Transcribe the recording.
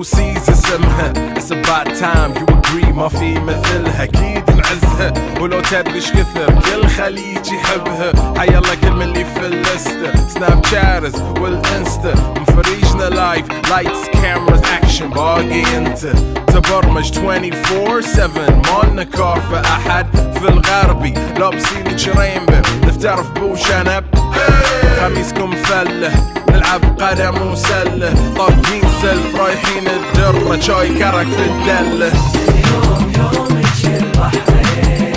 2C's اسمها. It's about time you agree ما في مثلها، اكيد نعزها ولو تدري ايش كثر كل خليج يحبها. حيالله كل من اللي في الليستة، سناب شاترز والانستا مفريجنا لايف، لايتس كاميراز اكشن. باقي انت تبرمج 24/7 مالنا كار في احد. في الغربي لابسين شريمبه نفترف بوشنب. خميسكم فله نلعب قدم وسله، طاقين سلف رايحين الدرة شاي كرك في الدله. يوم يومك البحرين